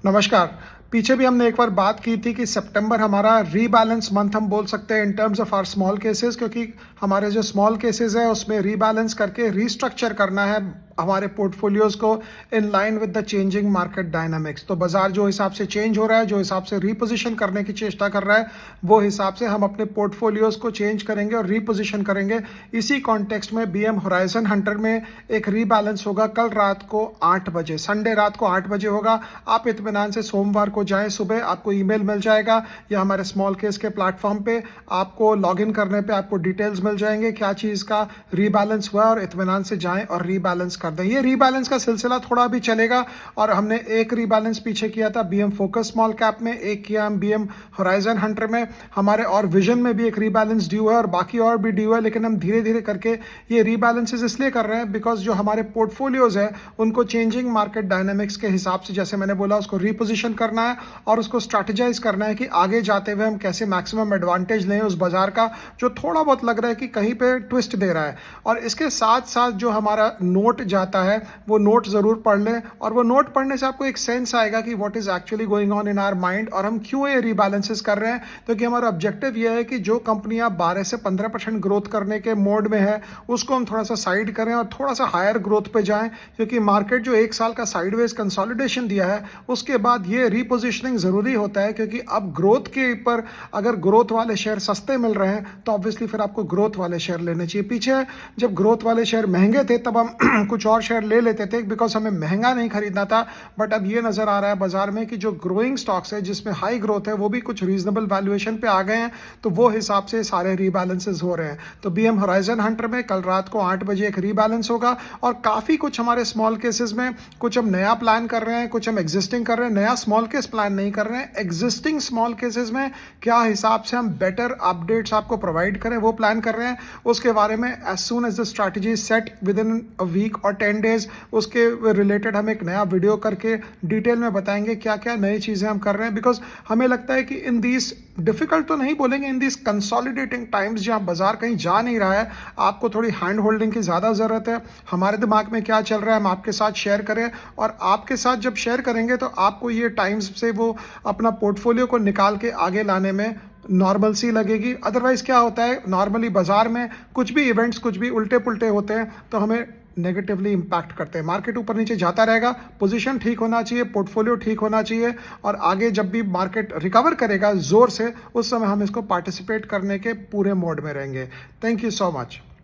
नमस्कार। पीछे भी हमने एक बार बात की थी कि सितंबर हमारा रीबैलेंस मंथ हम बोल सकते हैं in terms of our small cases, क्योंकि हमारे जो स्मॉल केसेस है उसमें रीबैलेंस करके रीस्ट्रक्चर करना है हमारे पोर्टफोलियोज को in line with the changing market dynamics. तो बाजार जो हिसाब से चेंज हो रहा है, जो हिसाब से रीपोजिशन करने की चेष्टा कर रहा है, वो हिसाब से हम अपने पोर्टफोलियोज को चेंज करेंगे और रीपोजिशन करेंगे। इसी कॉन्टेक्स्ट में बीएम होराइजन हंटर में एक रीबैलेंस होगा कल रात को 8 बजे, संडे रात को 8 बजे होगा। आप इत्मीनान से सोमवार को जाएं, सुबह आपको ईमेल मिल जाएगा या हमारे स्मॉल केस के प्लेटफॉर्म पे आपको लॉगिन करने पे आपको डिटेल्स मिल जाएंगे क्या चीज़ का रीबैलेंस हुआ, और इत्मीनान से जाएं और रीबैलेंस कर दें। ये रीबैलेंस का सिलसिला थोड़ा भी चलेगा, और हमने एक रीबैलेंस पीछे किया था बीएम फोकस स्मॉल कैप में, एक किया हम बीएम होराइजन हंटर में। हमारे और विजन में भी एक रीबैलेंस ड्यू है और बाकी और भी ड्यू है, लेकिन हम धीरे धीरे करके ये रीबैलेंसेस इसलिए कर रहे हैं बिकॉज जो हमारे पोर्टफोलियोज है उनको चेंजिंग मार्केट डायनामिक्स के हिसाब से, जैसे मैंने बोला, उसको रीपोजिशन करना है और उसको स्ट्रैटेजाइज करना है कि आगे जाते हुए हम कैसे मैक्सिमम एडवांटेज लें उस बाजार का जो थोड़ा बहुत लग रहा है कि कहीं पे ट्विस्ट दे रहा है। और इसके साथ साथ जो हमारा नोट जाता है वो नोट ज़रूर पढ़ लें, और वो नोट पढ़ने से आपको एक सेंस आएगा कि what is actually going on in our mind और हम क्यों ये रीबैलेंसेस कर रहे हैं। क्योंकि हमारा ऑब्जेक्टिव ये है कि जो कंपनियां 12 से 15% ग्रोथ करने के मोड में है उसको हम थोड़ा सा साइड करें और थोड़ा सा हायर ग्रोथ पे जाएं, क्योंकि मार्केट जो एक साल का साइडवेज कंसोलिडेशन दिया है उसके बाद ये रीपोजिशनिंग ज़रूरी होता है। क्योंकि अब ग्रोथ के ऊपर अगर ग्रोथ वाले शेयर सस्ते मिल रहे हैं तो ऑब्वियसली फिर आपको ग्रोथ वाले शेयर लेने चाहिए। पीछे जब ग्रोथ वाले शेयर महंगे थे तब हम कुछ और शेयर ले लेते थे बिकॉज हमें महंगा नहीं खरीदना था, बट अब ये नज़र आ रहा है बाजार में कि जो ग्रोइंग स्टॉक्स है जिसमें हाई ग्रोथ है वो भी कुछ रीजनेबल वैल्यूएशन पे आ गए हैं, तो वो हिसाब से सारे रीबैलेंसेस हो रहे हैं। तो बीएम होराइजन हंटर में कल रात को 8 बजे एक रीबैलेंस होगा, और काफ़ी कुछ हमारे स्मॉल केसेस में कुछ हम नया प्लान कर रहे हैं, कुछ हम एग्जिस्टिंग कर रहे हैं। नया स्मॉल केस प्लान नहीं कर रहे हैं, एग्जिस्टिंग स्मॉल केसेस में क्या हिसाब से हम बेटर अपडेट्स आपको प्रोवाइड करें वो प्लान कर रहे हैं। उसके बारे में as soon as the strategy set within a week और 10 डेज उसके रिलेटेड हम एक नया वीडियो करके डिटेल में बताएंगे क्या क्या नई चीज़ें हम कर रहे हैं। बिकॉज हमें लगता है कि इन दीज डिफिकल्ट तो नहीं बोलेंगे, इन दीज कंसोलिडेटिंग टाइम्स जहाँ बाजार कहीं जा नहीं रहा है, आपको थोड़ी हैंड होल्डिंग की ज़्यादा ज़रूरत है। हमारे दिमाग में क्या चल रहा है हम आपके साथ शेयर करें, और आपके साथ जब शेयर करेंगे तो आपको ये टाइम्स से वो अपना पोर्टफोलियो को निकाल के आगे लाने में नॉर्मल सी लगेगी। अदरवाइज क्या होता है, नॉर्मली बाजार में कुछ भी इवेंट्स कुछ भी उल्टे पुल्टे होते हैं तो हमें नेगेटिवली इंपैक्ट करते हैं। मार्केट ऊपर नीचे जाता रहेगा, पोजीशन ठीक होना चाहिए, पोर्टफोलियो ठीक होना चाहिए, और आगे जब भी मार्केट रिकवर करेगा जोर से उस समय हम इसको पार्टिसिपेट करने के पूरे मोड में रहेंगे। Thank you so much.